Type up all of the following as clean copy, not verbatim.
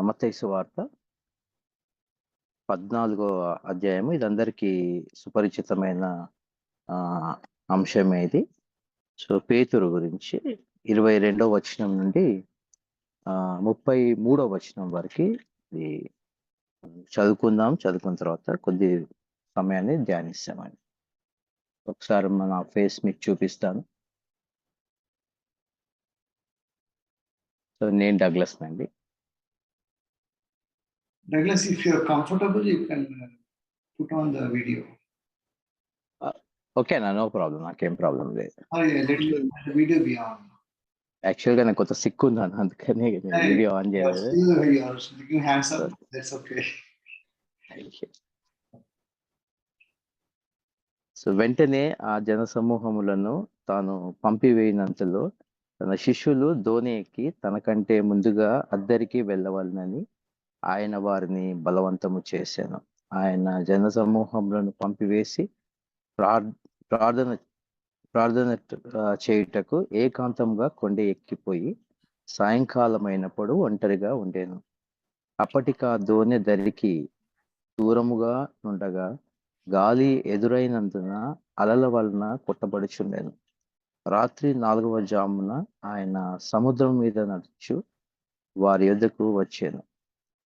మత్తయి సువార్త 14వ అధ్యాయము. ఇది అందరికీ సుపరిచితమైన అంశమే ఇది. సో పేతురు గురించి 22వ వచనం నుండి 33వ వచనం వరకు ఇది చదువుకున్న తర్వాత కొద్ది సమయాన్ని ధ్యానిస్తామని. ఒకసారి మన ఫేస్ మీకు చూపిస్తాను. సో నేను డగ్లస్ అండి. Douglas, if you're comfortable, you can put on the video. ఓకేనా? నో ప్రాబ్లం, నాకేం ప్రాబ్లం లేదు. Let the video be on. యాక్చువల్గా నాకు కొంత సిక్ ఉన్నాను, అందుకని వీడియో ఆన్ చేయలేదు. Hands up, that's okay. So వెంటనే ఆ జన సమూహములను తాను పంపివేయినంతలో తన శిష్యులు దోణి ఎక్కి తనకంటే ముందుగా అద్దరికి వెళ్ళవలనని ఆయన వారిని బలవంతము చేశాను. ఆయన జన సమూహములను పంపివేసి ప్రార్థన చేయుటకు ఏకాంతంగా కొండ ఎక్కిపోయి సాయంకాలమైనప్పుడు ఒంటరిగా ఉండేను. అప్పటికా దోణి దరికి దూరముగా ఉండగా గాలి ఎదురైనందున అలల వలన కొట్టబడుచుండెను. రాత్రి 4వ జామున ఆయన సముద్రం మీద నడుచు వారి యొద్దకు వచ్చాను.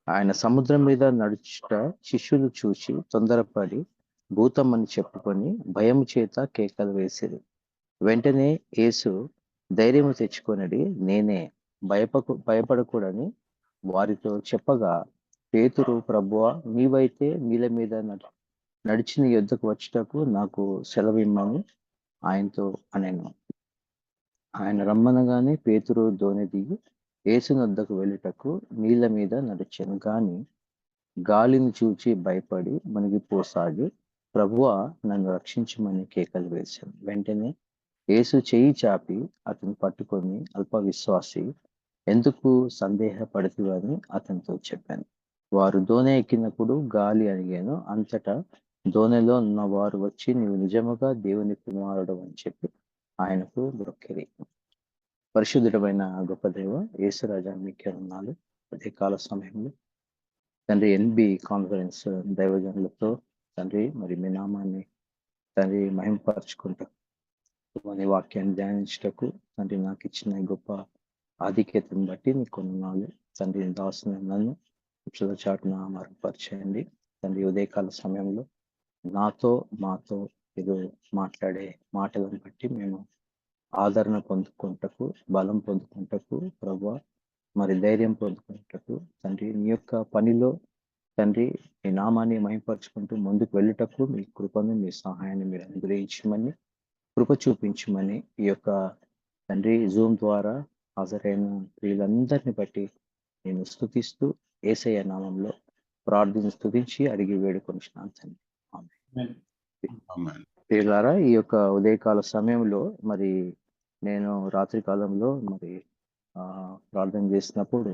ఆయన సముద్రం మీద నడుచుట శిష్యులు చూసి తొందరపడి భూతమని చెప్పుకొని భయము చేత కేకలు వేసిరి. వెంటనే యేసు ధైర్యము తెచ్చుకొనడి, నేనే, భయపడకూడని వారితో చెప్పగా, పేతురు, ప్రభువా, నీవైతే నీళ్ళ మీద నడిచిన యొద్దకు వచ్చుటకు నాకు సెలవిమ్మని ఆయనతో అనెను. ఆయన రమ్మనగానే పేతురు దోణి దిగి యేసుని వద్దకు వెళ్ళుటకు నీళ్ళ మీద నడిచాను. కానీ గాలిని చూచి భయపడి మునిగిపోసాగి, ప్రభువా, నన్ను రక్షించమని కేకలు వేశాను. వెంటనే యేసు చెయ్యి చాపి అతను పట్టుకొని, అల్ప విశ్వాసి, ఎందుకు సందేహపడుతువని అతనితో చెప్పాను. వారు దోణి ఎక్కినప్పుడు గాలి అణిగాను. అంతటా దోణిలో ఉన్న వారు వచ్చి, నీవు నిజముగా దేవుని కుమారుడు అని చెప్పి ఆయనకు బ్రొక్కిరి. పరిశుద్ధుడమైన గొప్ప దేవ యేసురాజా, మీకే వందనాలు. అదే కాల సమయంలో తండ్రి ఎన్బి కాన్ఫరెన్స్ దైవజనులతో తండ్రి మరి మీ నామాన్ని తండ్రి మహింపరచుకుంటా మీ వాక్యాన్ని ధ్యానించటకు తండ్రి నాకు ఇచ్చిన గొప్ప ఆధిక్యతను బట్టి నీకు వందనాలు తండ్రి. దాసుని నన్ను చాటున మరుగుపరిచేయండి తండ్రి. ఉదయకాల సమయంలో నాతో మాతో ఇది మాట్లాడే మాటలను బట్టి మేము ఆదరణ పొందుకుంటకు, బలం పొందుకుంటకు ప్రభువా, మరి ధైర్యం పొందుకుంటకు తండ్రి, నీ యొక్క పనిలో తండ్రి మీ నామాన్ని మహింపరచుకుంటూ ముందుకు వెళ్ళుటకు మీ కృపను, మీ సహాయాన్ని మీరు అనుగ్రహించమని, కృప చూపించమని ఈ యొక్క తండ్రి జూమ్ ద్వారా హాజరైన వీళ్ళందరినీ బట్టి నేను స్తుతిస్తూ యేసయ్య నామంలో ప్రార్థన స్తుతించి అడిగి వేడుకొనిచున్నాను తండ్రి. ప్రియులారా, ఈ యొక్క ఉదయకాల సమయంలో మరి నేను రాత్రి కాలంలో మరి ప్రార్థన చేసినప్పుడు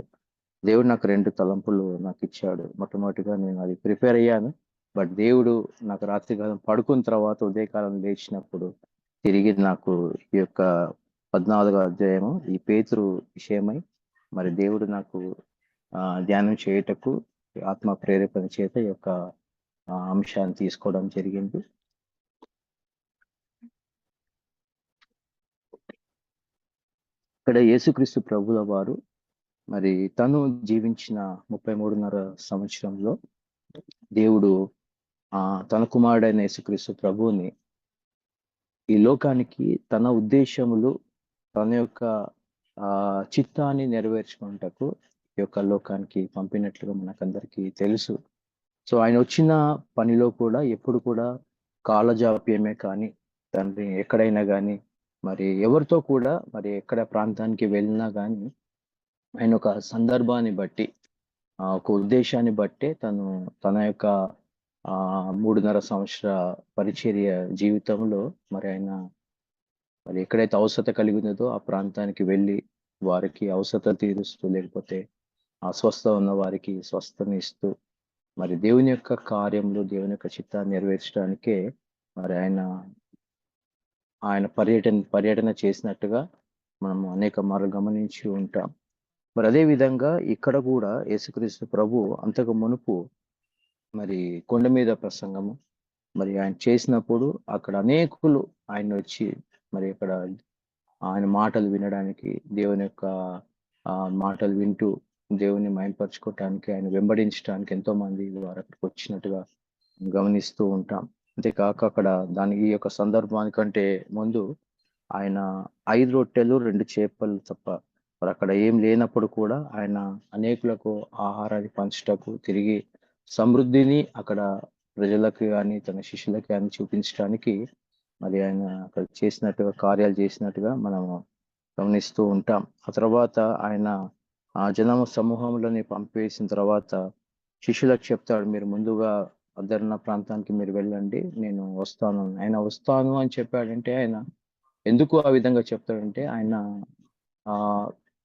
దేవుడు నాకు 2 తలంపులు నాకు ఇచ్చాడు. మొట్టమొదటిగా నేను అది ప్రిపేర్ అయ్యాను. బట్ దేవుడు నాకు రాత్రి కాలం పడుకున్న తర్వాత ఉదయకాలం లేచినప్పుడు తిరిగి నాకు ఈ యొక్క 14వ అధ్యాయము ఈ పేతురు విషయమై మరి దేవుడు నాకు ధ్యానం చేయుటకు ఆత్మ ప్రేరేపణ చేత ఈ యొక్క అంశాన్ని తీసుకోవడం జరిగింది. ఇక్కడ యేసుక్రీస్తు ప్రభుల వారు మరి తను జీవించిన 33.5 సంవత్సరంలో దేవుడు తన కుమారుడైన యేసుక్రీస్తు ప్రభువుని ఈ లోకానికి తన ఉద్దేశములు, తన యొక్క చిత్తాన్ని నెరవేర్చుకున్నటకు ఈ యొక్క లోకానికి పంపినట్లుగా మనకందరికీ తెలుసు. సో ఆయన వచ్చిన పనిలో కూడా ఎప్పుడు కూడా కాలజాప్యమే కానీ తండ్రి ఎక్కడైనా కానీ మరి ఎవరితో కూడా మరి ఎక్కడ ప్రాంతానికి వెళ్ళినా కానీ ఆయన ఒక సందర్భాన్ని బట్టి ఒక ఉద్దేశాన్ని బట్టే తన యొక్క 3.5 సంవత్సర పరిచర్య జీవితంలో మరి ఆయన మరి ఎక్కడైతే అవసరత కలిగి ఉన్నదో ఆ ప్రాంతానికి వెళ్ళి వారికి అవసరత తీరుస్తూ, లేకపోతే అస్వస్థ ఉన్న వారికి స్వస్థని ఇస్తూ మరి దేవుని యొక్క కార్యంలో దేవుని యొక్క చిత్తాన్ని నెరవేర్చడానికే మరి ఆయన పర్యటన చేసినట్టుగా మనం అనేక మార్లు గమనించి ఉంటాం. మరి అదే విధంగా ఇక్కడ కూడా యేసుక్రీస్తు ప్రభు అంతకు మునుపు మరి కొండ మీద ప్రసంగము మరి ఆయన చేసినప్పుడు అక్కడ అనేకులు ఆయన వచ్చి మరి అక్కడ ఆయన మాటలు వినడానికి దేవుని యొక్క మాటలు వింటూ దేవుని మయంపరచుకోవటానికి ఆయన వెంబడించడానికి ఎంతో మంది వారు అక్కడికి వచ్చినట్టుగా గమనిస్తూ ఉంటాం. అంతేకాక అక్కడ ఈ యొక్క సందర్భానికంటే ముందు ఆయన 5 రొట్టెలు 2 చేపలు తప్ప మరి అక్కడ ఏం లేనప్పుడు కూడా ఆయన అనేకులకు ఆహారాన్ని పంచుటకు తిరిగి సమృద్ధిని అక్కడ ప్రజలకు కానీ తన శిష్యులకు కానీ చూపించడానికి మరి ఆయన అక్కడ చేసినట్టుగా కార్యాలు చేసినట్టుగా మనము గమనిస్తూ ఉంటాం. ఆ తర్వాత ఆయన ఆ జనమ సమూహంలోని పంపివేసిన తర్వాత శిష్యులకు చెప్తాడు, మీరు ముందుగా అదర్ణ ప్రాంతానికి మీరు వెళ్ళండి, నేను వస్తాను. ఆయన వస్తాను అని చెప్పాడంటే ఆయన ఎందుకు ఆ విధంగా చెప్తాడంటే ఆయన ఆ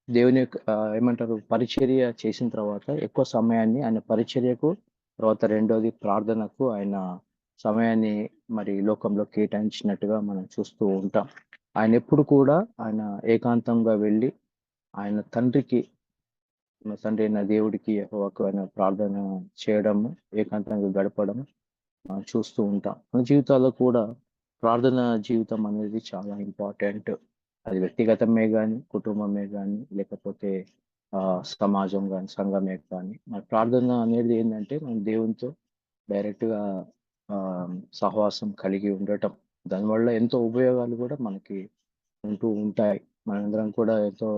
దేవుని ఏమంటారు పరిచర్య చేసిన తర్వాత ఎక్కువ సమయాన్ని ఆయన పరిచర్యకు, తర్వాత రెండోది ప్రార్థనకు ఆయన సమయాన్ని మరి లోకంలో కేటాయించినట్టుగా మనం చూస్తూ ఉంటాం. ఆయన ఎప్పుడు కూడా ఆయన ఏకాంతంగా వెళ్ళి ఆయన తండ్రికి తండ్రి అయిన దేవుడికి యెహోవాకు ఆయన ప్రార్థన చేయడము, ఏకాంతంగా గడపడం చూస్తూ ఉంటాం. మన జీవితాల్లో కూడా ప్రార్థన జీవితం అనేది చాలా ఇంపార్టెంట్. అది వ్యక్తిగతమే కానీ, కుటుంబమే కానీ, లేకపోతే సమాజం కానీ, సంఘమే కానీ. మన ప్రార్థన అనేది ఏంటంటే మనం దేవునితో డైరెక్ట్గా సహవాసం కలిగి ఉండటం. దానివల్ల ఎంతో ఉపయోగాలు కూడా మనకి ఉంటూ ఉంటాయి. మనందరం కూడా ఎంతో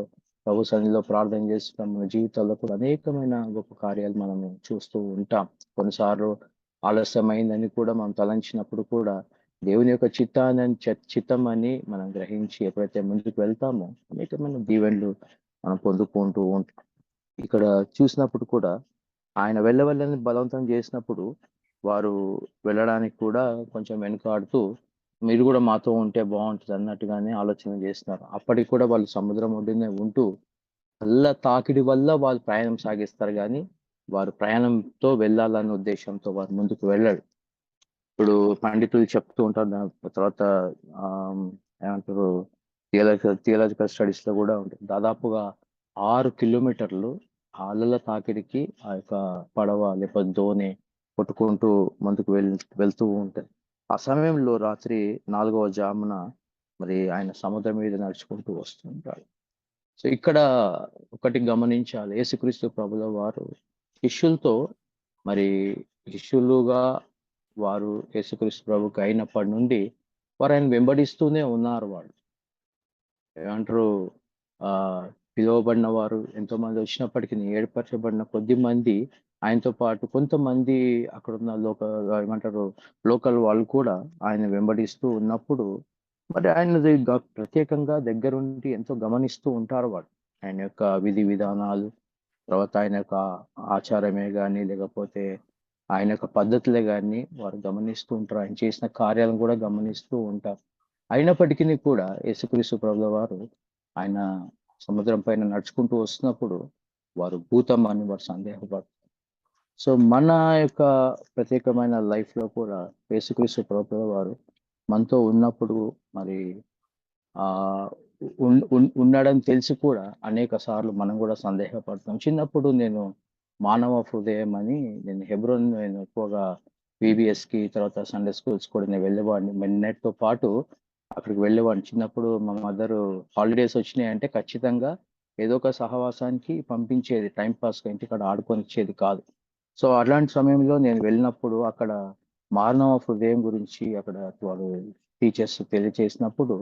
ప్రభు సన్నిధిలో ప్రార్థన చేస్తున్నాం. మన జీవితాల్లో కూడా అనేకమైన గొప్ప కార్యాలు మనము చూస్తూ ఉంటాం. కొన్నిసార్లు ఆలస్యమైందని కూడా మనం తలంచినప్పుడు కూడా దేవుని యొక్క చిత్తం అని మనం గ్రహించి ఎప్పుడైతే ముందుకు వెళ్తామో అనేకమైన దీవెనలు మనం పొందుకుంటూ ఉంటాం. ఇక్కడ చూసినప్పుడు కూడా ఆయన వెళ్ళవల్లని బలవంతం చేసినప్పుడు వారు వెళ్ళడానికి కూడా కొంచెం వెనుకాడుతూ మీరు కూడా మాతో ఉంటే బాగుంటుంది అన్నట్టుగానే ఆలోచన చేస్తున్నారు. అప్పటికి కూడా వాళ్ళు సముద్రం ఒడ్డునే ఉంటూ వల్ల తాకిడి వల్ల వాళ్ళు ప్రయాణం సాగిస్తారు, కానీ వారు ప్రయాణంతో వెళ్ళాలన్న ఉద్దేశంతో వారు ముందుకు వెళ్ళరు. ఇప్పుడు పండితులు చెప్తూ ఉంటారు, తర్వాత ఏమంటారు థియలాజికల్ స్టడీస్ లో కూడా ఉంటుంది. దాదాపుగా 6 కిలోమీటర్లు అలల తాకిడికి ఆ యొక్క పడవ లేకపోతే దోణి కొట్టుకుంటూ ముందుకు వెళ్తూ ఉంటాయి. ఆ సమయంలో రాత్రి 4వ జామున మరి ఆయన సముద్రం మీద నడుచుకుంటూ వస్తుంటాడు. సో ఇక్కడ ఒకటి గమనించాలి, యేసుక్రీస్తు ప్రభుల వారు శిష్యులతో మరి శిష్యులుగా వారు యేసుక్రీస్తు ప్రభుకి అయినప్పటి నుండి వారు ఆయన వెంబడిస్తూనే ఉన్నారు. వాళ్ళు ఏమంటారు పిలువబడిన వారు ఎంతో మంది వచ్చినప్పటికీ ఏర్పరచబడిన కొద్ది మంది ఆయనతో పాటు కొంతమంది అక్కడున్న ఏమంటారు లోకల్ వాళ్ళు కూడా ఆయన వెంబడిస్తూ ఉన్నప్పుడు మరి ఆయన ప్రత్యేకంగా దగ్గరుండి ఎంతో గమనిస్తూ ఉంటారు. వాళ్ళు ఆయన యొక్క విధి విధానాలు, తర్వాత ఆయన యొక్క ఆచారమే కానీ లేకపోతే ఆయన యొక్క పద్ధతులే కానీ వారు గమనిస్తూ ఉంటారు. ఆయన చేసిన కార్యాలను కూడా గమనిస్తూ ఉంటారు. అయినప్పటికీ కూడా యేసుక్రీస్తు ప్రభుల వారు ఆయన సముద్రం పైన నడుచుకుంటూ వస్తున్నప్పుడు వారు భూతం అని వారు సందేహపడతారు. సో మన యొక్క ప్రత్యేకమైన లైఫ్ లో కూడా యేసుక్రీస్తు ప్రభుల వారు మనతో ఉన్నప్పుడు మరి ఉన్నాడని తెలిసి కూడా అనేక సార్లు మనం కూడా సందేహపడతాం. చిన్నప్పుడు నేను మానవ హృదయం అని నేను ఎక్కువగా కి తర్వాత సండే స్కూల్స్ కూడా నేను వెళ్ళేవాడిని. మెన్నెట్తో పాటు అక్కడికి వెళ్ళేవాడిని. చిన్నప్పుడు మా మదర్ హాలిడేస్ వచ్చినాయంటే ఖచ్చితంగా ఏదో ఒక సహవాసానికి పంపించేది, టైం పాస్గా ఇంటికాడ ఆడుకొనిచ్చేది కాదు. సో అలాంటి సమయంలో నేను వెళ్ళినప్పుడు అక్కడ మానవ హృదయం గురించి అక్కడ వారు టీచర్స్ తెలియజేసినప్పుడు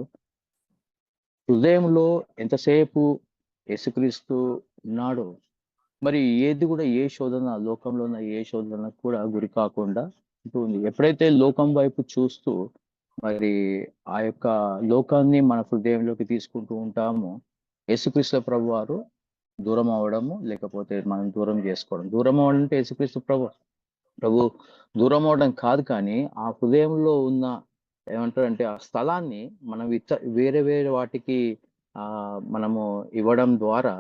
హృదయంలో ఎంతసేపు యేసుక్రీస్తు ఉన్నాడో మరి ఏది కూడా ఏ శోధన లోకంలో ఉన్న ఏ శోధన కూడా గురి కాకుండా ఉంటుంది. ఎప్పుడైతే లోకం వైపు చూస్తూ మరి ఆ యొక్క లోకాన్ని మన హృదయంలోకి తీసుకుంటూ ఉంటామో యేసుక్రీస్తు ప్రభు వారు దూరం అవడము లేకపోతే మనం దూరం చేసుకోవడం. దూరం అవడం అంటే యేసుక్రీస్తు ప్రభు దూరం అవడం కాదు, కానీ ఆ హృదయంలో ఉన్న ఏమంటారంటే ఆ స్థలాన్ని మనం వేరే వాటికి మనము ఇవ్వడం ద్వారా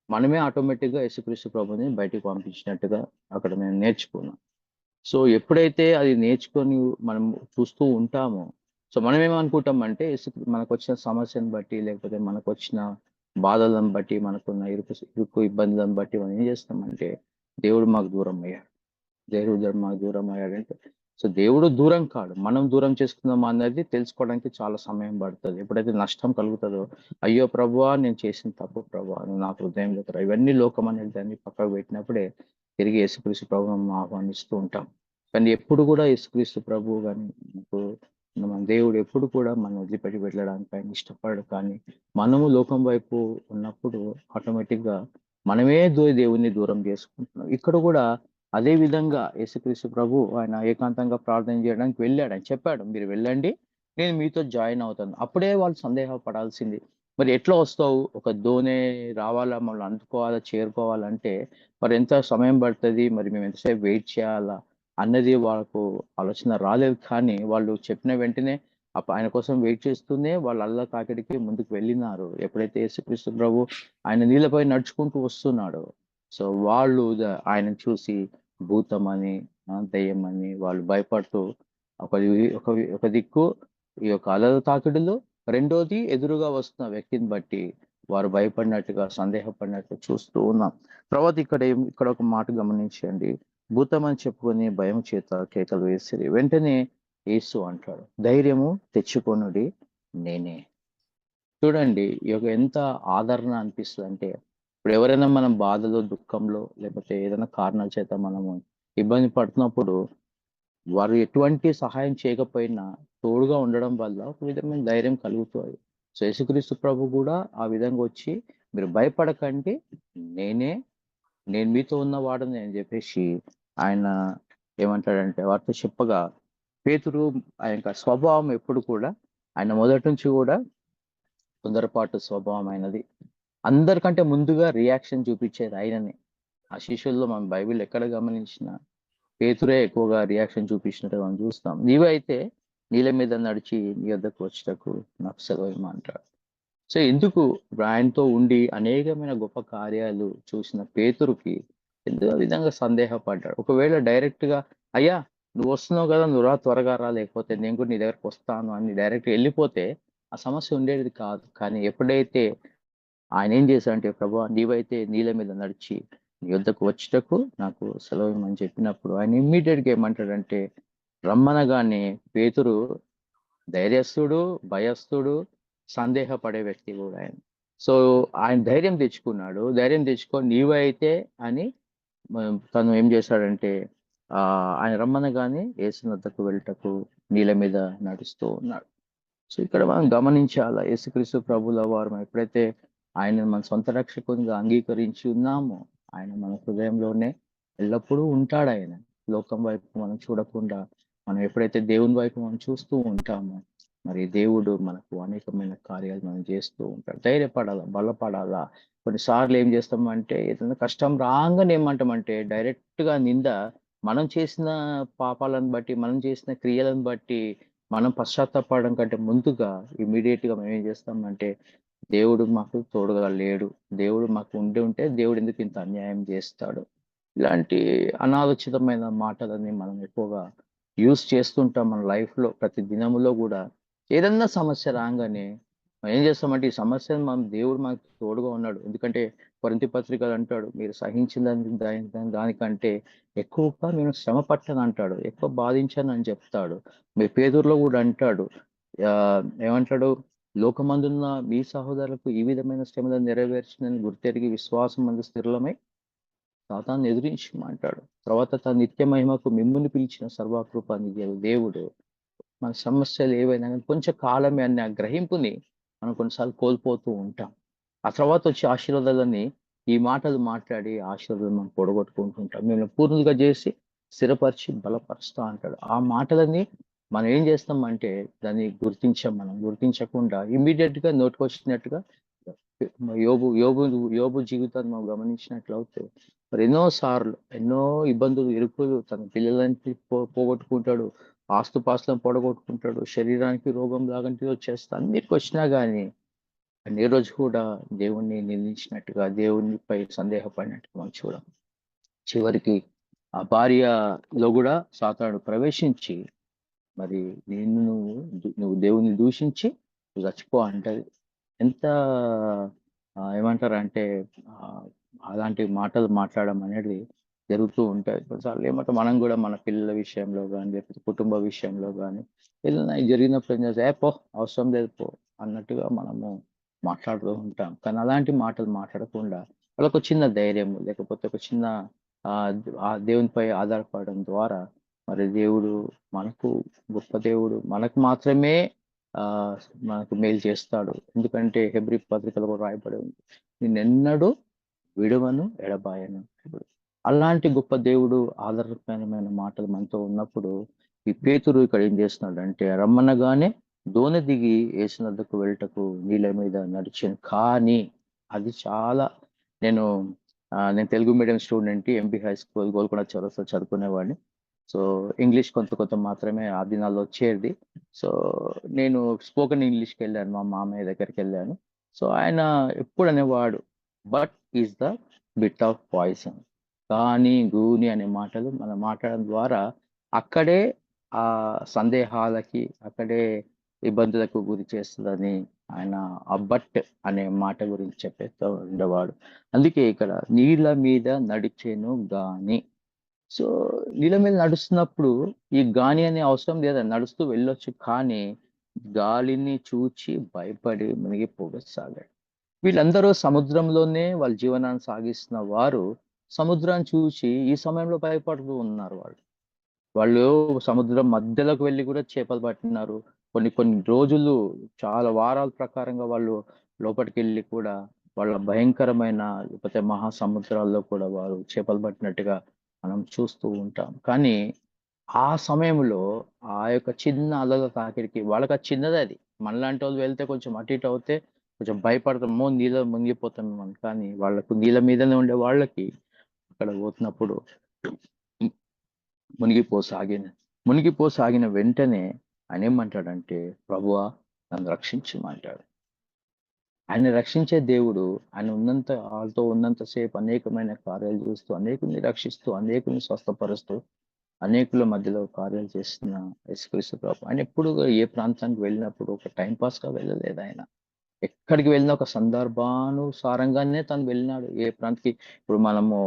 మనమే ఆటోమేటిక్గా యేసుక్రీస్తు ప్రభుని బయటికి పంపించినట్టుగా అక్కడ మేము నేర్చుకున్నాం. సో ఎప్పుడైతే అది నేర్చుకొని మనం చూస్తూ ఉంటామో సో మనం ఏమనుకుంటాం అంటే మనకు వచ్చిన సమస్యను బట్టి లేకపోతే మనకు వచ్చిన బాధలను బట్టి, మనకున్న ఇరుకు ఇబ్బందులను బట్టి మనం ఏం చేస్తామంటే దేవుడు మాకు దూరం అయ్యాడు, దేవుడు మాకు దూరం అయ్యాడంటే, సో దేవుడు దూరం కాడు, మనం దూరం చేసుకుందాం అన్నది తెలుసుకోవడానికి చాలా సమయం పడుతుంది. ఎప్పుడైతే నష్టం కలుగుతుందో, అయ్యో ప్రభువా నేను చేసిన తప్పు ప్రభువా, నువ్వు నా హృదయంలో రా, ఇవన్నీ లోకం అనేది దాన్ని పక్కకు పెట్టినప్పుడే తిరిగి యేసుక్రీస్తు ప్రభువు మనం ఆహ్వానిస్తూ ఉంటాం. కానీ ఎప్పుడు కూడా యేసుక్రీస్తు ప్రభువు కానీ మన దేవుడు ఎప్పుడు కూడా మనం వదిలిపెట్టి వెళ్ళడానికి ఆయన ఇష్టపడడు. కానీ మనము లోకం వైపు ఉన్నప్పుడు ఆటోమేటిక్గా మనమే దేవుని దూరం చేసుకుంటున్నాం. ఇక్కడ కూడా అదే విధంగా యేసుక్రీస్తు ప్రభు ఆయన ఏకాంతంగా ప్రార్థన చేయడానికి వెళ్ళాడు. ఆయన చెప్పాడు, మీరు వెళ్ళండి, నేను మీతో జాయిన్ అవుతాను. అప్పుడే వాళ్ళు సందేహపడాల్సింది, మరి ఎట్లా వస్తావు, ఒక దోణి రావాలా, మమ్మల్ని అందుకోవాలా, చేరుకోవాలంటే మరి ఎంత సమయం పడుతుంది, మరి మేము ఎంతసేపు వెయిట్ చేయాలా అన్నది వాళ్ళకు ఆలోచన రాలేదు. కానీ వాళ్ళు చెప్పిన వెంటనే ఆయన కోసం వెయిట్ చేస్తూనే వాళ్ళు అల్లా తాకిడికి ముందుకు వెళ్ళినారు. ఎప్పుడైతే యేసుక్రీస్తు ప్రభు ఆయన నీళ్ళపై నడుచుకుంటూ వస్తున్నాడు, సో వాళ్ళు ఆయన చూసి భూతమని, దయ్యమని వాళ్ళు భయపడుతూ ఒక దిక్కు ఈ యొక్క అలల తాకిడులు, రెండోది ఎదురుగా వస్తున్న వ్యక్తిని బట్టి వారు భయపడినట్టుగా, సందేహపడినట్టు చూస్తూ ఉన్నాం. తర్వాత ఇక్కడ ఒక మాట గమనించండి, భూతం అని చెప్పుకొని భయం చేత కేకలు వేసిరి. వెంటనే యేసు అంటాడు, ధైర్యము తెచ్చుకొనుడి, నేనే. చూడండి ఈ యొక్క ఎంత ఆదరణ అనిపిస్తుంది అంటే, ఇప్పుడు ఎవరైనా మనం బాధలో, దుఃఖంలో, లేకపోతే ఏదైనా కారణాల చేత మనము ఇబ్బంది పడుతున్నప్పుడు వారు ఎటువంటి సహాయం చేయకపోయినా తోడుగా ఉండడం వల్ల ఒక విధమైన ధైర్యం కలుగుతుంది. సో యేసుక్రీస్తు ప్రభు కూడా ఆ విధంగా వచ్చి, మీరు భయపడకండి, నేను మీతో ఉన్నవాడని అని చెప్పేసి ఆయన ఏమంటాడంటే వారితో చెప్పగా, పేతురు ఆ యొక్క స్వభావం ఎప్పుడు కూడా ఆయన మొదటి నుంచి కూడా తొందరపాటు స్వభావం అయినది. అందరికంటే ముందుగా రియాక్షన్ చూపించేది ఆయననే. ఆ శిష్యుల్లో మనం బైబిల్ ఎక్కడ గమనించినా పేతురే ఎక్కువగా రియాక్షన్ చూపించినట్టు మనం చూస్తాం. నీవైతే నీళ్ళ మీద నడిచి నీ వద్దకు వచ్చేటకు నాకు సెలవు అంటాడు. సో ఎందుకు ఆయనతో ఉండి అనేకమైన గొప్ప కార్యాలు చూసిన పేతురుకి ఎందుకు ఆ విధంగా సందేహపడ్డాడు? ఒకవేళ డైరెక్ట్ గా అయ్యా నువ్వు వస్తున్నావు కదా, నువ్వు రా, త్వరగా రా, లేకపోతే నేను కూడా నీ దగ్గరకు వస్తాను అని డైరెక్ట్ వెళ్ళిపోతే ఆ సమస్య ఉండేది కాదు. కానీ ఎప్పుడైతే ఆయన ఏం చేశాడంటే, ప్రభా నీవైతే నీళ్ళ మీద నడిచి నీ వద్దకు వచ్చేటకు నాకు సెలవు ఇమ్మని చెప్పినప్పుడు ఆయన ఇమ్మీడియట్ గా ఏమంటాడంటే, రమ్మనగానే పేతురు ధైర్యస్తుడు, భయస్తుడు, సందేహపడే వ్యక్తి కూడా ఆయన. సో ఆయన ధైర్యం తెచ్చుకున్నాడు. ధైర్యం తెచ్చుకొని నీవైతే అని తను ఏం చేశాడంటే, ఆయన రమ్మనగానే యేసు వద్దకు వెళ్ళటకు నీళ్ళ మీద నడుస్తూ ఉన్నాడు. సో ఇక్కడ మనం గమనించాలా, యేసుక్రీస్తు ప్రభుల వారు ఎప్పుడైతే ఆయన మన సొంత రక్షకునిగా అంగీకరించి ఉన్నామో, ఆయన మన హృదయంలోనే ఎల్లప్పుడూ ఉంటాడు. ఆయన లోకం వైపు మనం చూడకుండా మనం ఎప్పుడైతే దేవుని వైపు మనం చూస్తూ ఉంటామో, మరి దేవుడు మనకు అనేకమైన కార్యాలు మనం చేస్తూ ఉంటాడు. ధైర్యపడాలా, బలపడాలా. కొన్నిసార్లు ఏం చేస్తామంటే, ఏదైనా కష్టం రాగానే ఏమంటామంటే డైరెక్ట్ గా నింద మనం చేసిన పాపాలను బట్టి, మనం చేసిన క్రియలను బట్టి మనం పశ్చాత్తాపడడం కంటే ముందుగా ఇమీడియట్ గా మేము ఏం చేస్తామంటే, దేవుడు మాకు తోడుగా లేడు, దేవుడు మాకు ఉంటే దేవుడు ఎందుకు ఇంత అన్యాయం చేస్తాడు, ఇలాంటి అనాలోచితమైన మాటలని మనం ఎక్కువగా యూస్ చేస్తుంటాం మన లైఫ్ లో. ప్రతి దినములో కూడా ఏదన్నా సమస్య రాగానే మనం ఏం చేస్తామంటే, ఈ సమస్యను మనం దేవుడు మనకు తోడుగా ఉన్నాడు, ఎందుకంటే కొరింథీ పత్రికలు అంటాడు, మీరు సహించిన దానికంటే ఎక్కువగా నేను శ్రమ పట్టను అంటాడు, ఎక్కువ బాధించాను అని చెప్తాడు. మీ పేదూరులో కూడా అంటాడు, ఏమంటాడు, లోకమందున్న మీ సహోదరులకు ఈ విధమైన శ్రమలను నెరవేర్చినని గుర్తెరిగి విశ్వాసం మందు స్థిరలమై సాతాన్ని ఎదిరించమంటాడు. తర్వాత తన నిత్య మహిమకు మిమ్ముని పిలిచిన సర్వకృపాని దేవుడు మన సమస్యలు ఏవైనా కొంచెం కాలమే అనే ఆ గ్రహింపుని మనం కొన్నిసార్లు కోల్పోతూ ఉంటాం. ఆ తర్వాత వచ్చే ఆశీర్వాదాలని ఈ మాటలు మాట్లాడి ఆశీర్వాదాలు మనం పొడగొట్టుకుంటుంటాం. మేము పూర్ణులుగా చేసి స్థిరపరిచి బలపరుస్తా అంటాడు. ఆ మాటలని మనం ఏం చేస్తామంటే దాన్ని మనం గుర్తించకుండా ఇమ్మీడియట్ గా నోటుకొచ్చినట్టుగా యోబు జీవితాన్ని మనం గమనించినట్లయితే మరి ఎన్నో ఇబ్బందులు, ఇరుకులు, తన పిల్లలని పోగొట్టుకుంటాడు, ఆస్తుపాస్తులను పొడగొట్టుకుంటాడు, శరీరానికి రోగం లాగంటిది వచ్చేస్తా అన్నిటికి వచ్చినా కానీ ఏ రోజు కూడా దేవుణ్ణి నిందించినట్టుగా, దేవునిపై సందేహపడినట్టుగా మనం చూడం. చివరికి ఆ భార్యలో కూడా సాతానుడు ప్రవేశించి మరి నువ్వు దేవుని దూషించి చచ్చిపో అంటది. ఎంత ఏమంటారంటే అలాంటి మాటలు మాట్లాడడం అనేది జరుగుతూ ఉంటాయి. కొన్నిసార్లు ఏమంటే మనం కూడా మన పిల్లల విషయంలో గానీ, లేకపోతే కుటుంబ విషయంలో గానీ, ఏదైనా జరిగినప్పుడు ఏం చేస్తాం, పో అవసరం లేదు పో అన్నట్టుగా మనము మాట్లాడుతూ ఉంటాం. కానీ అలాంటి మాటలు మాట్లాడకుండా వాళ్ళకొక చిన్న ధైర్యం, లేకపోతే ఒక చిన్న ఆ దేవునిపై ఆధారపడడం ద్వారా మరి దేవుడు మనకు గొప్ప దేవుడు. మనకు మాత్రమే ఆహ్, మనకు మేలు చేస్తాడు. ఎందుకంటే హెబ్రీ పత్రికలో కూడా రాయబడి ఉంది. నిన్నెన్నడూ విడువను, ఎడబాయను. ఇప్పుడు అలాంటి గొప్ప దేవుడు ఆదరణకరమైన మాటలు మనతో ఉన్నప్పుడు, ఈ పేతురు ఇక్కడ ఏం చేస్తున్నాడంటే రమ్మనగానే దోణి దిగి యేసు వద్దకు వెళ్ళుటకు నీళ్ళ మీద నడిచాను. కానీ అది చాలా నేను నేను తెలుగు మీడియం స్టూడెంట్‌ని. ఎంపీ హై స్కూల్ గోల్కొండ చౌరస్తా చదువుకునేవాడిని. సో, ఇంగ్లీష్ కొంత కొంత మాత్రమే ఆ దినాల్లో వచ్చేది. సో, నేను స్పోకెన్ ఇంగ్లీష్‌కెళ్ళాను. మా మామయ్య దగ్గరికెళ్ళాను. సో, ఆయన ఎప్పుడు అనేవాడు, but is the bit of poison. కానీ, గూని అనే మాటలు మనం మాట్లాడడం ద్వారా అక్కడే సందేహాలకి, అక్కడే ఇబ్బందులకు గురి చేస్తదని ఆయన ఆ బట్ అనే మాట గురించి చెప్పేస్తూ ఉండేవాడు. అందుకే ఇక్కడ నీళ్ళ మీద నడిచెను గాని. సో, నీళ్ళ మీద నడుస్తున్నప్పుడు ఈ గాని అనే అవసరం లేదండి. నడుస్తూ వెళ్ళొచ్చు. కానీ, గాలిని చూచి భయపడి మునిగిపోసాగాడు. వీళ్ళందరూ సముద్రంలోనే వాళ్ళ జీవనాన్ని సాగిస్తున్న వారు, సముద్రాన్ని చూసి ఈ సమయంలో భయపడుతూ ఉన్నారు వాళ్ళు. వాళ్ళు సముద్రం మధ్యలోకి వెళ్లి కూడా చేపలు పట్టినారు. కొన్ని కొన్ని రోజులు చాలా వారాల ప్రకారంగా వాళ్ళు లోపటికెళ్ళి కూడా వాళ్ళ భయంకరమైన లేకపోతే మహాసముద్రాల్లో కూడా వారు చేపలు పట్టినట్టుగా మనం చూస్తూ ఉంటాం. కానీ ఆ సమయంలో ఆ యొక్క చిన్న అలల తాకిడికి వాళ్ళకి అది చిన్నదే అది. మనలాంటోళ్ళు వెళ్తే కొంచెం అటు ఇటు అవుతే కొంచెం భయపడతాం. అమ్మో! నీళ్ళలో మునిగిపోతామేమో అని. కానీ వాళ్ళకు నీళ్ళ మీదనే ఉండే వాళ్ళకి అక్కడ పోతున్నప్పుడు మునిగిపోసాగిన మునిగిపోసాగిన వెంటనే ఆయనేమంటాడంటే, ప్రభువా నన్ను రక్షించమంటాడు. ఆయన రక్షించే దేవుడు ఆయన వాళ్ళతో ఉన్నంత సేపు అనేకమైన కార్యాలు చూస్తూ, అనేకుల్ని రక్షిస్తూ, అనేకుల్ని స్వస్థపరుస్తూ, అనేకుల మధ్యలో కార్యాలు చేస్తున్న యేసుక్రీస్తు ప్రభు. ఆయన ఎప్పుడు ఏ ప్రాంతానికి వెళ్ళినప్పుడు ఒక టైం పాస్‌గా వెళ్ళలేదు ఆయన. ఎక్కడికి వెళ్ళినా ఒక సందర్భానుసారంగానే తను వెళ్ళినాడు. ఏ ప్రాంతానికి ఇప్పుడు మనము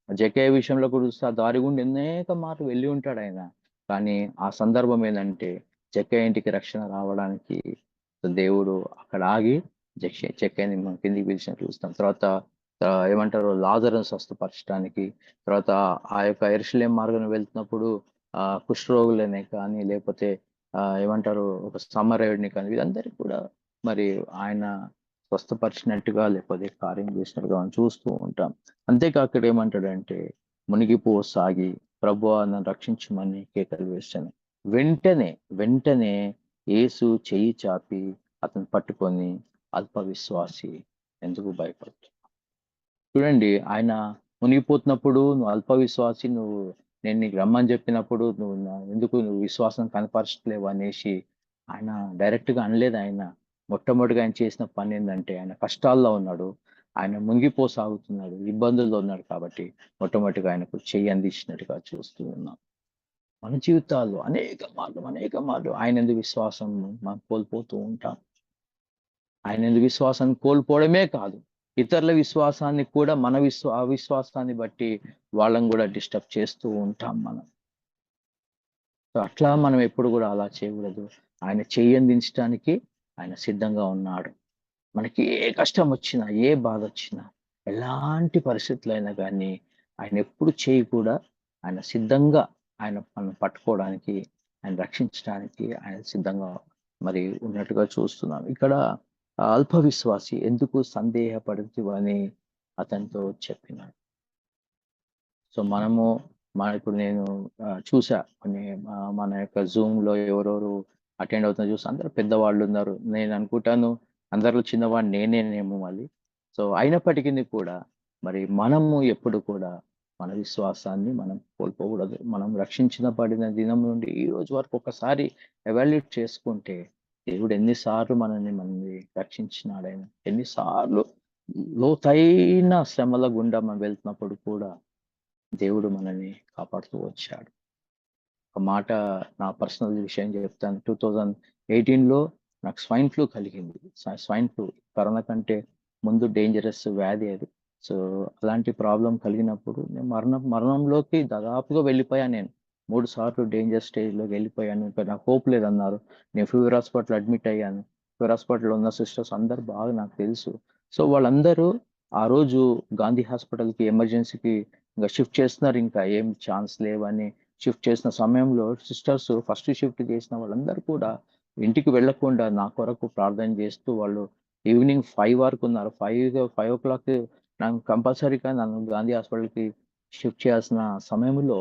జక్కయ్య విషయంలో కూడా చూస్తే ఆ దారి గుండా అనేక మార్లు వెళ్ళి ఉంటాడాయన. కానీ ఆ సందర్భం ఏందంటే జక్కయ్య ఇంటికి రక్షణ రావడానికి దేవుడు అక్కడ ఆగి జక్కయ్యని మనం కిందికి పిలిచినట్టు చూస్తాం. తర్వాత ఏమంటారు లాజరును స్వస్థపరచడానికి, తర్వాత ఆ యొక్క యెరూషలేము మార్గాన వెళ్తున్నప్పుడు కుష్ఠరోగులనే కానీ, లేకపోతే ఏమంటారు ఒక సమరయుడిని కానీ వీళ్ళందరికీ కూడా మరి ఆయన స్వస్థపరిచినట్టుగా లేకపోతే కార్యం చేసినట్టుగా మనం చూస్తూ ఉంటాం. అంతేకాక ఇక్కడ ఏమంటాడంటే మునిగిపోసాగి ప్రభువా నన్ను రక్షించమని కేకలు వేశాను. వెంటనే యేసు చెయ్యి చాపి అతను పట్టుకొని అల్ప విశ్వాసి ఎందుకు భయపడుతున్నావు? చూడండి ఆయన మునిగిపోతున్నప్పుడు నువ్వు అల్ప విశ్వాసి, నేను నీకు రమ్మని చెప్పినప్పుడు ఎందుకు నువ్వు విశ్వాసం కనపరచట్లేవు అనేసి ఆయన డైరెక్ట్‌గా అనలేదు ఆయన. మొట్టమొదటిగా ఆయన చేసిన పని ఏందంటే ఆయన కష్టాల్లో ఉన్నాడు. ఆయన మునిగిపోసాగుతున్నాడు. ఇబ్బందుల్లో ఉన్నాడు కాబట్టి మొట్టమొదటిగా ఆయనకు చెయ్యి అందించినట్టుగా చూస్తూ ఉన్నాం. మన జీవితాల్లో అనేక మార్లు ఆయనందు విశ్వాసం మనం కోల్పోతూ ఉంటాం. ఆయనందు విశ్వాసాన్ని కోల్పోవడమే కాదు, ఇతరుల విశ్వాసాన్ని కూడా మన అవిశ్వాసాన్ని బట్టి వాళ్ళని కూడా డిస్టర్బ్ చేస్తూ ఉంటాం మనం. సో, అట్లా మనం ఎప్పుడు కూడా అలా చేయకూడదు. ఆయన చెయ్యందించడానికి ఆయన సిద్ధంగా ఉన్నాడు. మనకి ఏ కష్టం వచ్చినా, ఏ బాధ వచ్చినా, ఎలాంటి పరిస్థితులైనా గానీ, ఆయన ఎప్పుడు చేయి కూడా ఆయన సిద్ధంగా ఆయన మనల్ని పట్టుకోవడానికి, ఆయన రక్షించడానికి ఆయన సిద్ధంగా మరి ఉన్నట్టుగా చూస్తున్నాం. ఇక్కడ అల్ప విశ్వాసి ఎందుకు సందేహపడుదువని అతనితో చెప్పినాడు. సో, ఇప్పుడు నేను చూసా కొన్ని మన యొక్క జూమ్‌లో ఎవరెవరు అటెండ్ అవుతున్నా చూసి అందరూ పెద్దవాళ్ళున్నారు. నేను అనుకుంటాను అందరిలో చిన్నవాడిని నేనేనేమో మళ్ళీ. సో, అయినప్పటికిని కూడా మరి మనము ఎప్పుడు కూడా మన విశ్వాసాన్ని మనం కోల్పోకూడదు. మనం పడిన దినం నుండి ఈ రోజు వరకు ఒకసారి ఎవాల్యుయేట్ చేసుకుంటే దేవుడు ఎన్ని సార్లు మనల్ని రక్షించినాడాయన. ఎన్ని సార్లు లోతైన శ్రమల గుండా మనం వెళ్తున్నప్పుడు కూడా దేవుడు మనల్ని కాపాడుతూ వచ్చాడు. ఒక మాట నా పర్సనల్ విషయం చెప్తాను. 2018లో నాకు స్వైన్ ఫ్లూ కలిగింది. స్వైన్ ఫ్లూ కరోనా కంటే ముందు డేంజరస్ వ్యాధి అది. సో అలాంటి ప్రాబ్లం కలిగినప్పుడు నేను మరణంలోకి దాదాపుగా వెళ్ళిపోయాను నేను. 3 సార్లు డేంజర్ స్టేజ్‌లోకి వెళ్ళిపోయాను. ఇంకా నాకు హోప్ లేదన్నారు. నేను ఫీవర్ హాస్పిటల్ అడ్మిట్ అయ్యాను. ఫీవర్ హాస్పిటల్‌లో ఉన్న సిస్టర్స్ అందరూ బాగా నాకు తెలుసు. సో వాళ్ళందరూ ఆ రోజు గాంధీ హాస్పిటల్‌కి ఎమర్జెన్సీకి ఇంక షిఫ్ట్ చేస్తున్నారు. ఇంకా ఏం ఛాన్స్ లేవని షిఫ్ట్ చేసిన సమయంలో సిస్టర్స్ ఫస్ట్ షిఫ్ట్ చేసిన వాళ్ళందరూ కూడా ఇంటికి వెళ్ళకుండా నా కొరకు ప్రార్థన చేస్తూ వాళ్ళు ఈవినింగ్ 5 వరకు ఉన్నారు. 5 నాకు కంపల్సరీగా నన్ను గాంధీ హాస్పిటల్‌కి షిఫ్ట్ చేయాల్సిన సమయంలో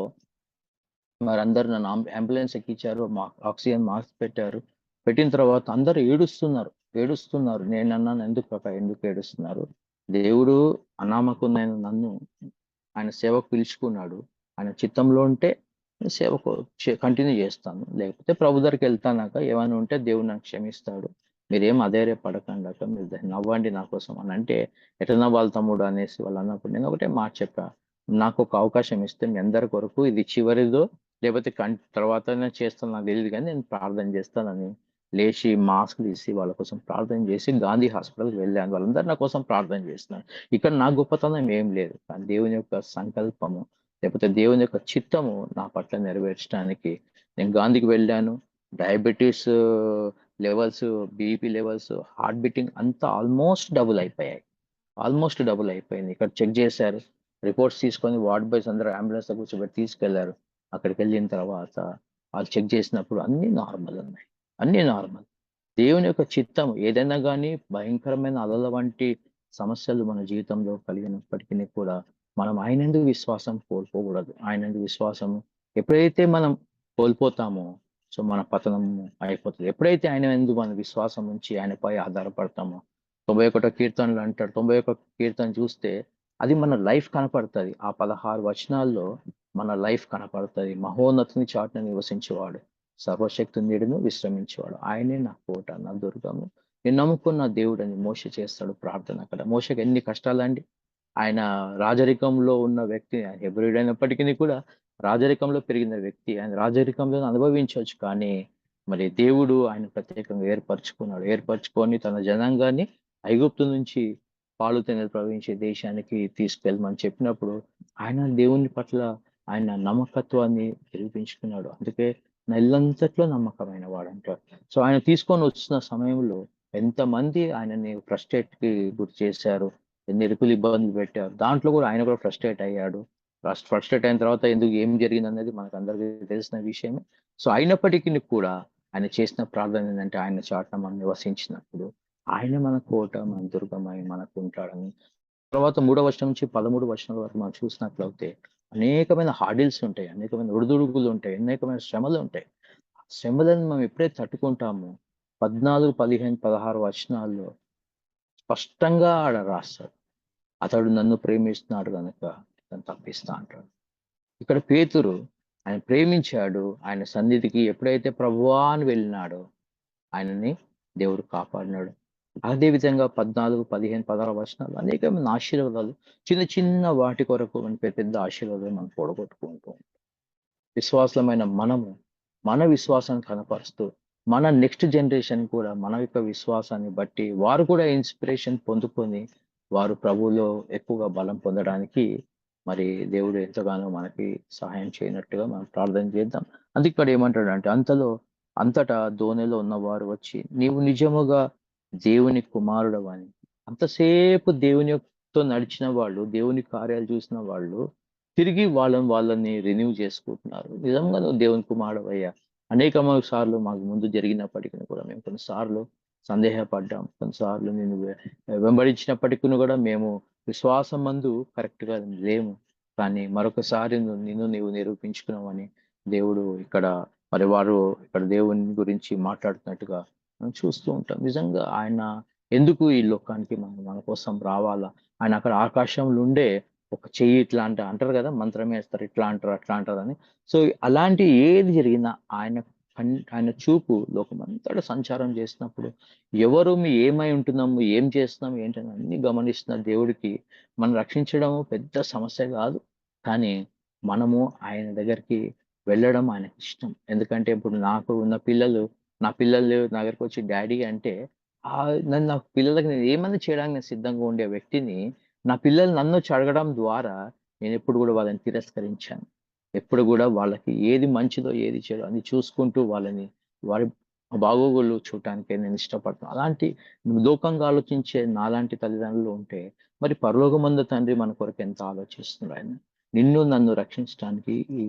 మరందరూ నన్ను అంబులెన్స్ ఎక్కించారు. ఆక్సిజన్ మాస్క్ పెట్టారు. పెట్టిన తర్వాత అందరూ ఏడుస్తున్నారు. నేనన్నాను, "ఎందుకక్కా ఎందుకు ఏడుస్తున్నారు? దేవుడు అనామకుడైన నన్ను ఆయన సేవకు పిలుచుకున్నాడు. ఆయన చిత్తంలో ఉంటే సేవకు కంటిన్యూ చేస్తాను. లేకపోతే ప్రభు దగ్గరికెళ్తానక్క. ఏమైనా ఉంటే దేవుడు నన్ను క్షమిస్తాడు. మీరేం అధైర్యపడకండి అక్క. మీరు నవ్వండి నా కోసం" అనంటే, "ఎట్లా నవ్వాలి తమ్ముడు" అనేసి వాళ్ళన్నప్పుడు నేను ఒకటే మాట చెప్పా. "నాకొక అవకాశం ఇస్తే మీ అందరి కొరకు ఇది చివరిదో లేకపోతే తర్వాతనే చేస్తానో నాకు తెలీదు గానీ నేను ప్రార్థన చేస్తానని" లేచి మాస్క్ తీసి వాళ్ళ కోసం ప్రార్థన చేసి గాంధీ హాస్పిటల్‌కి వెళ్ళాను. వాళ్ళందరూ నా కోసం ప్రార్థన చేస్తున్నారు. ఇక్కడ నా గొప్పతనం ఏం లేదు. కానీ దేవుని యొక్క సంకల్పము, లేకపోతే దేవుని యొక్క చిత్తము నా పట్ల నెరవేర్చడానికి నేను గాంధీకి వెళ్ళాను. Diabetes levels, BP levels, heart beating అంతా ఆల్మోస్ట్ డబుల్ అయిపోయింది. ఇక్కడ చెక్ చేశారు. రిపోర్ట్స్ తీసుకొని వార్డ్ బాయ్స్ అందరూ అంబులెన్స్‌లో కూర్చోబెట్టి తీసుకెళ్లారు. అక్కడికెళ్ళిన తర్వాత వాళ్ళు చెక్ చేసినప్పుడు అన్నీ నార్మల్ ఉన్నాయి. అన్నీ నార్మల్. దేవుని యొక్క చిత్తం ఏదైనా గానీ భయంకరమైన అలల వంటి సమస్యలు మన జీవితంలో కలిగినప్పటికీ కూడా మనం ఆయనందు విశ్వాసం కోల్పోకూడదు. ఆయనందు విశ్వాసం ఎప్పుడైతే మనం కోల్పోతామో సో మన పతనం అయిపోతది. ఎప్పుడైతే ఆయన యందు మన విశ్వాసం ఉంచి ఆయనపై ఆధారపడతామో 91 కీర్తనలు అంటాడు. 91 కీర్తన చూస్తే అది మన లైఫ్ కనపడతది. ఆ 16 వచనాల్లో మన లైఫ్ కనపడతది. మహోన్నతుని చాటున నివసించేవాడు. సర్వశక్తి నీడను విశ్రమించేవాడు. ఆయనే నా కోట, నా దుర్గము. నేను నమ్ముకున్న దేవుడని మోషే చేస్తాడు ప్రార్థన అక్కడ. మోషేకి ఎన్ని కష్టాలండి. ఆయన రాజరికంలో ఉన్న వ్యక్తి, ఆయన హెబ్రీయుడైనప్పటికీ కూడా రాజరికంలో పెరిగిన వ్యక్తి. ఆయన రాజరికంలో అనుభవించొచ్చు. కానీ మరి దేవుడు ఆయన ప్రత్యేకంగా ఏర్పరచుకొని తన జనాంగాన్ని ఐగుప్తు నుంచి పాలు తేనెలు ప్రవహించే దేశానికి తీసుకెళ్ళమని చెప్పినప్పుడు ఆయన దేవుని పట్ల ఆయన నమ్మకత్వాన్ని నిరూపించుకున్నాడు. అందుకే నెల్లంతట్లో నమ్మకమైన వాడంటాడు. సో ఆయన తీసుకొని వచ్చిన సమయంలో ఎంతమంది ఆయనని ఫ్రస్ట్రేట్‌కి గురి చేశారు. ఎన్ని ఇరుకులు ఇబ్బందులు పెట్టారు. దాంట్లో కూడా ఆయన కూడా ఫ్రస్ట్రేట్ అయ్యాడు. ఫ్రస్ట్రేట్ అయిన తర్వాత ఏం జరిగిందనేది మనకందరికీ తెలిసిన విషయమే. సో అయినప్పటికీ కూడా ఆయన చేసిన ప్రార్థన ఏంటంటే ఆయన చాటున మనం నివసించినప్పుడు ఆయనే మన కోట, మన దుర్గమై మనకు ఉంటాడని. తర్వాత 3వ వచనం నుంచి 13 వచనాల వరకు మనం చూసినట్లయితే అనేకమైన హార్డిల్స్ ఉంటాయి. అనేకమైన ఒడిదుడుకులు ఉంటాయి. అనేకమైన శ్రమలు ఉంటాయి. శ్రమలను మనం ఎప్పుడైతే తట్టుకుంటామో 14, 15, 16 వచనాల్లో స్పష్టంగా ఆడ రాస్తాడు. అతడు నన్ను ప్రేమిస్తున్నాడు గనుక నన్ను తప్పిస్తా అంటాడు. ఇక్కడ పేతురు ఆయన ప్రేమించాడు. ఆయన సన్నిధికి ఎప్పుడైతే ప్రభువా అని వెళ్ళినాడో ఆయనని దేవుడు కాపాడినాడు. అదే విధంగా 14, 15, 16 వచనాలు అనేకమైన ఆశీర్వాదాలు చిన్న చిన్న వాటి కొరకు పెద్ద పెద్ద ఆశీర్వాదాలు మనం పొడగొట్టుకుంటూ విశ్వాసమైన మనము మన విశ్వాసాన్ని కనపరుస్తూ మన నెక్స్ట్ జనరేషన్ కూడా మన యొక్క విశ్వాసాన్ని బట్టి వారు కూడా ఇన్స్పిరేషన్ పొందుకొని వారు ప్రభువులో ఎక్కువగా బలం పొందడానికి మరి దేవుడు ఎంతగానో మనకి సహాయం చేయనట్టుగా మనం ప్రార్థన చేద్దాం. అందుకే ఇక్కడ ఏమంటాడంటే అంతటా దోణిలో ఉన్నవారు వచ్చి నీవు నిజముగా దేవుని కుమారుడవని. అంతసేపు దేవునితో నడిచిన వాళ్ళు, దేవుని కార్యాలు చూసిన వాళ్ళు తిరిగి వాళ్ళని రెన్యూ చేసుకుంటున్నారు. నిజంగా నువ్వు దేవుని కుమారుడవయ్యా. అనేకమైన సార్లు మాకు ముందు జరిగినప్పటికీ కూడా మేము కొన్నిసార్లు సందేహపడ్డాం. కొన్నిసార్లు నేను వెంబడించినప్పటికీ కూడా మేము విశ్వాసం మందు కరెక్ట్‌గా లేము. కానీ మరొకసారి నీవు నిరూపించుకున్నావని దేవుడు ఇక్కడ మరి వారు ఇక్కడ దేవుని గురించి మాట్లాడుతున్నట్టుగా మనం చూస్తూ ఉంటాం. నిజంగా ఆయన ఎందుకు ఈ లోకానికి మన కోసం రావాలా? ఆయన అక్కడ ఆకాశంలో ఉండే ఒక చెయ్యి ఇట్లా అంటారు కదా! మంత్రం వేస్తారు. ఇట్లా అంటారు, అట్లా అంటారని. సో అలాంటి ఏది జరిగినా ఆయన చూపు లోకమంతటా సంచారం చేసినప్పుడు ఎవరు ఏమై ఉంటున్నాము, ఏం చేస్తున్నాము ఏంటని అన్ని గమనిస్తున్న దేవుడికి మనం రక్షించడం పెద్ద సమస్య కాదు. కానీ మనము ఆయన దగ్గరికి వెళ్ళడం ఆయనకి ఇష్టం. ఎందుకంటే ఇప్పుడు నాకు ఉన్న నా పిల్లలు నా దగ్గరికి వచ్చి డాడీ అంటే నా పిల్లలకి నేను ఏమన్నా చేయడానికి నేను సిద్ధంగా ఉండే వ్యక్తిని, నా పిల్లలు నన్నొచ్చి అడగడం ద్వారా నేనెప్పుడు గూడా వాళ్ళని తిరస్కరించాను. ఎప్పుడు గూడా వాళ్ళకి ఏది మంచిదో, ఏది చెడో అని చూసుకుంటూ వారి బాగోగులు చూడటానికే నేను ఇష్టపడతాను. అలాంటి లోకంగా ఆలోచించే నాలాంటి తల్లిదండ్రులు ఉంటే, మరి పరలోకమందు తండ్రి మన కొరకు ఎంత ఆలోచిస్తున్నాడాయన. నిన్ను నన్ను రక్షించటానికి ఈ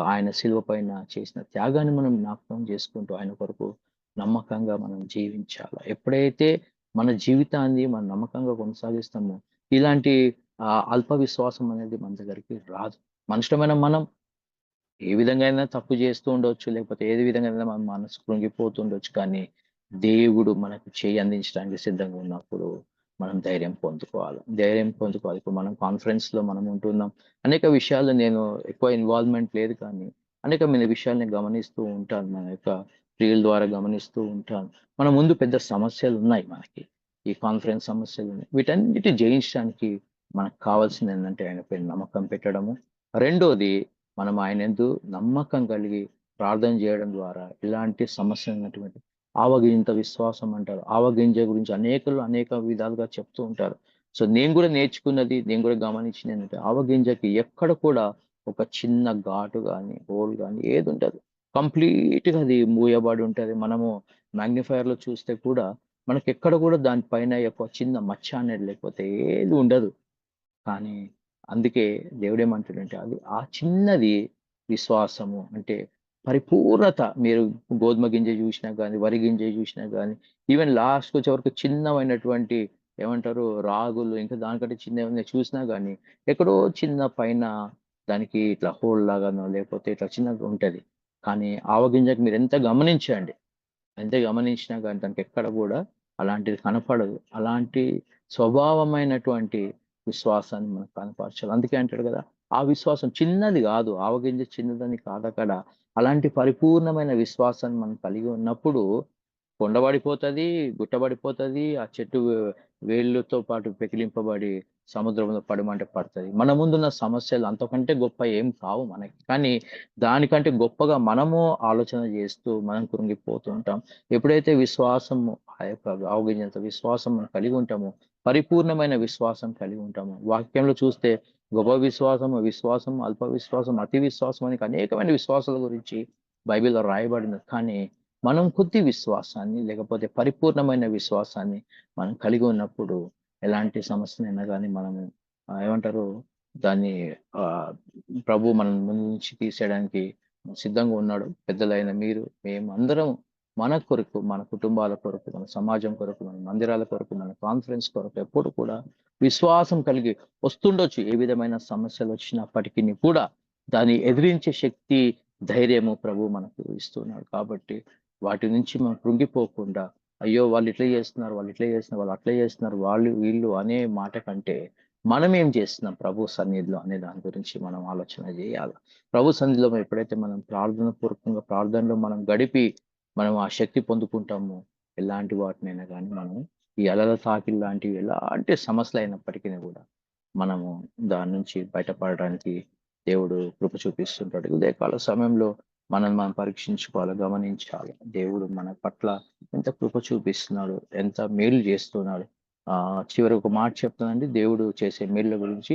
ఆయన శిలువ పైన చేసిన త్యాగాన్ని మనం జ్ఞాపకం చేసుకుంటూ ఆయన కొరకు నమ్మకంగా మనం జీవించాలి. ఎప్పుడైతే మన జీవితాన్ని మనం నమ్మకంగా కొనసాగిస్తామో, ఇలాంటి అల్ప విశ్వాసం అనేది మన దగ్గరికి రాదు. మనుషులమైన మనం ఏ విధంగా అయినా తప్పు చేస్తూ ఉండొచ్చు. లేకపోతే ఏది విధంగా అయినా మన మనసు కృంగిపోతుండొచ్చు. కానీ దేవుడు మనకు చేయి అందించడానికి సిద్ధంగా ఉన్నప్పుడు మనం ధైర్యం పొందుకోవాలి. ధైర్యం పొందుకోవాలి. ఇప్పుడు మనం కాన్ఫరెన్స్‌లో మనం ఉంటున్నాం. అనేక విషయాలు నేను ఎక్కువ ఇన్వాల్వ్‌మెంట్ లేదు కానీ, అనేకమైన విషయాలు నేను గమనిస్తూ ఉంటాను. మన యొక్క ప్రియుల ద్వారా గమనిస్తూ ఉంటాను. మన ముందు పెద్ద సమస్యలున్నాయి మనకి. ఈ కాన్ఫరెన్స్ సమస్యలున్నాయి. వీటన్నిటిని జయించడానికి మనకు కావాల్సింది ఏందంటే ఆయనపై నమ్మకం పెట్టడము. రెండోది మనం ఆయనందు నమ్మకం కలిగి ప్రార్థన చేయడం ద్వారా ఇలాంటి సమస్య ఉన్నటువంటి ఆవగింజంత విశ్వాసం అంటారు. ఆవగింజ గురించి అనేకులు అనేక విధాలుగా చెప్తూ ఉంటారు. సో నేను కూడా నేర్చుకున్నది, నేను కూడా గమనించింది ఏంటంటే ఆవగింజకి ఎక్కడ కూడా ఒక చిన్న ఘాటు గాని, హోల్ గాని ఏది ఉండదు. కంప్లీట్‌గా అది మూయబడి ఉంటది. మనము మాగ్నిఫైయర్‌లో చూస్తే కూడా మనకెక్కడ కూడా దాని పైన ఒక చిన్న మచ్చ అనేది లేకపోతే ఏది ఉండదు. కానీ అందుకే దేవుడేమంటాడంటే అది ఆ చిన్నది విశ్వాసము అంటే పరిపూర్ణత. మీరు గోధుమ గింజ చూసినా గానీ, వరి గింజ చూసినా గానీ, ఈవెన్ లాస్ట్‌కొచ్చే వరకు చిన్నమైనటువంటి ఏమంటారు రాగులు ఇంకా దానికంటే చిన్నవేమైనా చూసినా గానీ, ఎక్కడో చిన్న పైన దానికి ఇట్లా హోల్ లాగానో లేకపోతే ఇట్లా చిన్నగా ఉంటది. కానీ ఆవగింజకి మీరెంత గమనించండి. ఎంత గమనించినా గానీ దానికెక్కడ గూడా అలాంటిది కనపడదు. అలాంటి స్వభావమైనటువంటి విశ్వాసాన్ని మనకు కనపరచాలి. అందుకే అంటాడు గదా! ఆ విశ్వాసం చిన్నది గాదు. ఆవగింజ చిన్నదని కాదక్కడ. అలాంటి పరిపూర్ణమైన విశ్వాసాన్ని మనం కలిగి ఉన్నప్పుడు కొండ పడిపోతది, గుట్ట పడిపోతది. ఆ చెట్టు వేళ్ళతో పాటు పెకిలింపబడి సముద్రంలో పడమంటే పడతది. మన ముందున్న సమస్యలు అంతకంటే గొప్ప ఏం కావు మనకి. కానీ దానికంటే గొప్పగా మనము ఆలోచన చేస్తూ మనం కృంగిపోతూ ఉంటాం. ఎప్పుడైతే విశ్వాసము ఆ యొక్క ఆవగింజంత విశ్వాసం మనం కలిగి ఉంటామో, పరిపూర్ణమైన విశ్వాసం కలిగి ఉంటాము. వాక్యంలో చూస్తే గొప్ప విశ్వాసము, విశ్వాసం, అల్ప విశ్వాసం, అతి విశ్వాసం అని అనేకమైన విశ్వాసాల గురించి బైబిల్‌లో రాయబడింది. కానీ మనం కొద్ది విశ్వాసాన్ని లేకపోతే పరిపూర్ణమైన విశ్వాసాన్ని మనం కలిగి ఉన్నప్పుడు ఎలాంటి సమస్యనైనా గానీ మనము ఏమంటారు దాన్ని ఆహ్, ప్రభు మన ముందు నుంచి తీసేయడానికి సిద్ధంగా ఉన్నాడు. పెద్దలైన మీరు, మేమందరం మన కొరకు, మన కుటుంబాల కొరకు, మన సమాజం కొరకు, మన మందిరాల కొరకు, మన కాన్ఫరెన్స్ కొరకు ఎప్పుడు కూడా విశ్వాసం కలిగి వస్తుండొచ్చు. ఏ విధమైన సమస్యలొచ్చినప్పటికిని కూడా దాన్ని ఎదిరించే శక్తి, ధైర్యము ప్రభువు మనకు ఇస్తున్నాడు. కాబట్టి వాటి నుంచి మనం కృంగిపోకుండా, అయ్యో! వాళ్ళు ఇట్లా చేస్తున్నారు, వాళ్ళు ఇట్లా చేస్తున్నారు, వాళ్ళు అట్లా చేస్తున్నారు, వాళ్ళు వీళ్ళు అనే మాట కంటే, మనం ఏం చేస్తున్నాం ప్రభు సన్నిధిలో అనే దాని గురించి మనం ఆలోచన చేయాలి. ప్రభు సన్నిధిలో ఎప్పుడైతే మనం ప్రార్థన పూర్వకంగా ప్రార్థనలో మనం గడిపి, మనం ఆ శక్తి పొందుకుంటామో, ఎలాంటి వాటినైనా గానీ మనం ఈ అలల తాకిడి లాంటివి ఎలాంటి సమస్యలైనప్పటికీ కూడా మనము దాని నుంచి బయటపడడానికి దేవుడు కృప చూపిస్తుంటాడు. ఉదయకాల సమయంలో మనల్ని మనం పరీక్షించుకోవాలి, గమనించాలి. దేవుడు మన పట్ల ఎంత కృప చూపిస్తున్నాడు, ఎంత మేలు చేస్తున్నాడు. చివరికి ఒక మాట చెప్తానండి. దేవుడు చేసే మేలుల గురించి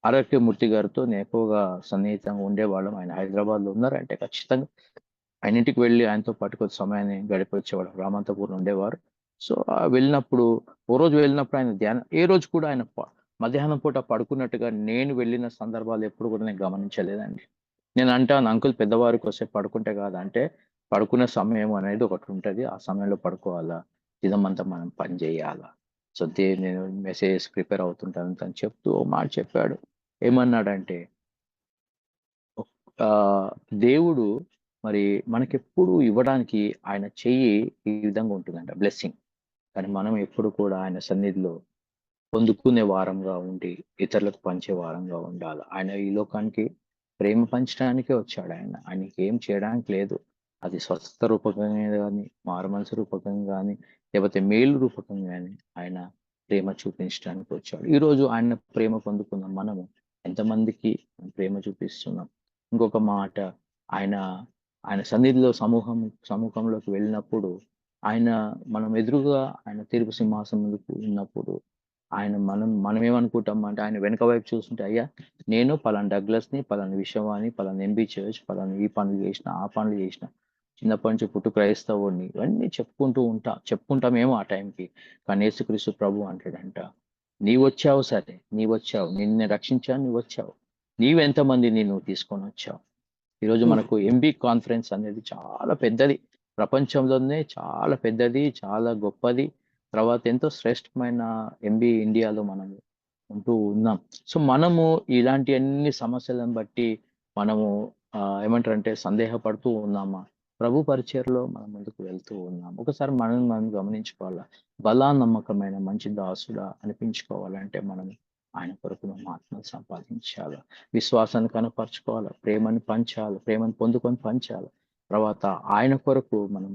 ఆర్‌కే మూర్తి గారితో నేను ఎక్కువగా సన్నిహితంగా ఉండేవాళ్ళం. ఆయన హైదరాబాద్‌లో ఉన్నారంటే ఖచ్చితంగా ఆయన ఇంటికి వెళ్లి ఆయనతో పాటు కొంత సమయాన్ని గడిపొచ్చేవాళ్ళం. రామంతపూర్‌లో ఉండేవారు. సో, వెళ్ళినప్పుడు ఓ రోజు వెళ్ళినప్పుడు ఆయన ధ్యానం ఏ రోజు కూడా ఆయన మధ్యాహ్నం పూట పడుకున్నట్టుగా నేను వెళ్ళిన సందర్భాలు ఎప్పుడు కూడా నేను గమనించలేదండి. నేను అంటాను అంకుల్ పెద్దవారు కొద్దిసేపు పడుకుంటే కాదా అంటే, పడుకునే సమయం అనేది ఒకటుంటది. ఆ సమయంలో పడుకోవాలా, దినమంతా మనం పని జేయాలా. సో, నేను మెసేజెస్ ప్రిపేర్ అవుతుంటాను అని చెప్తూ ఓ మాట చెప్పాడు. ఏమన్నాడంటే ఆహ్, దేవుడు మరి మనకెప్పుడు ఇవ్వడానికి ఆయన చెయ్యి ఈ విధంగా ఉంటుందంట బ్లెస్సింగ్. కానీ మనం ఎప్పుడు కూడా ఆయన సన్నిధిలో పొందుకునే వారంగా ఉండి, ఇతరులకు పంచే వారంగా ఉండాలి. ఆయన ఈ లోకానికి ప్రేమ పంచడానికే వచ్చాడాయన. ఆయనకేం చేయడానికి లేదు. అది స్వస్థత రూపకంగా గాని, మారుమనసు రూపకంగా గాని, లేకపోతే మేలు రూపకంగా గాని ఆయన ప్రేమ చూపించడానికి వచ్చాడు. ఈరోజు ఆయన ప్రేమ పొందుకున్న మనము ఎంతమందికి ప్రేమ చూపిస్తున్నాం? ఇంకొక మాట ఆయన, ఆయన సన్నిధిలో సముఖంలోకి వెళ్ళినప్పుడు ఆయన మనం ఎదురుగా ఆయన తీర్పు సింహాసనం ముందుకు ఉన్నప్పుడు ఆయన మనం ఏమనుకుంటాం అంటే ఆయన వెనక వైపు చూస్తుంటే అయ్యా నేను పలానా డగ్లస్ని పలానా విషవాన్ని పలానా ఎంబీ చర్చ్ పలానా ఈ పనులు చేసిన ఆ పనులు చేసిన చిన్నప్పటి నుంచి పుట్టు క్రైస్తవుడిని ఇవన్నీ చెప్పుకుంటామేమో ఆ టైంకి. కానీ యేసుక్రీస్తు ప్రభు అంటాడంట, నీవు వచ్చావు సరే, నీవు వచ్చావు, నిన్ను రక్షించావు, నువ్వు వచ్చావు, నీవెంతమందిని నువ్వు తీసుకొని వచ్చావు. ఈరోజు మనకు ఎంబీ కాన్ఫరెన్స్ అనేది చాలా పెద్దది, ప్రపంచంలోనే చాలా పెద్దది, చాలా గొప్పది. తర్వాత ఎంతో శ్రేష్టమైన ఎంబీ ఇండియాలో మనం ఉంటూ ఉన్నాం. సో మనము ఇలాంటి అన్ని సమస్యలను బట్టి మనము ఏమంటారంటే సందేహపడుతూ ఉన్నామా? ప్రభు పరిచర్లో మనం ముందుకు వెళ్తూ ఉన్నాం. ఒకసారి మనం గమనించుకోవాలా. నమ్మకమైన మంచి దాసుడా అనిపించుకోవాలంటే మనం ఆయన కొరకు మనం ఆత్మను సంపాదించాలి, విశ్వాసాన్ని కనపరచుకోవాలి, ప్రేమని పంచాలి, ప్రేమను పొందుకొని పంచాలి. తర్వాత ఆయన కొరకు మనం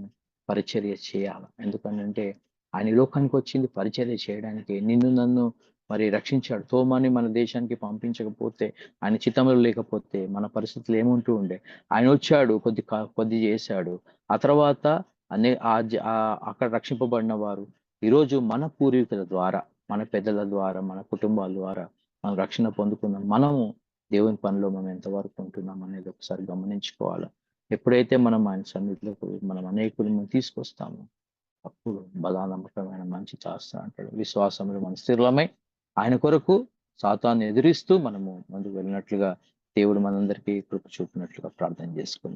పరిచర్య చేయాలి. ఎందుకంటే ఆయన ఈ లోకానికి వచ్చింది పరిచర్య చేయడానికి. నిన్ను నన్ను మరి రక్షించాడు. తోమాని మన దేశానికి పంపించకపోతే, ఆయన చిత్తంలో లేకపోతే మన పరిస్థితులు ఏముంటూ ఉండే. ఆయన వచ్చాడు, కొద్ది చేశాడు. ఆ తర్వాత అక్కడ రక్షింపబడిన వారు ఈరోజు మన పూర్వీకుల ద్వారా, మన పెద్దల ద్వారా, మన కుటుంబాల ద్వారా మనం రక్షణ పొందుకున్నాం. మనము దేవుని పనిలో మనం ఎంతవరకు ఉంటున్నాం అనేది ఒకసారి గమనించుకోవాలి. ఎప్పుడైతే మనం ఆయన సన్నిధిలోకి మనం అనేకులను తీసుకొస్తామో అప్పుడు నమ్మకమైన మంచి చేస్తా అంటాడు. విశ్వాసంలో మన స్థిరమై ఆయన కొరకు సాతాన్ని ఎదిరిస్తూ మనము ముందుకు వెళ్ళినట్లుగా దేవుడు మనందరికీ కృప చూపినట్లుగా ప్రార్థన చేసుకుందాం.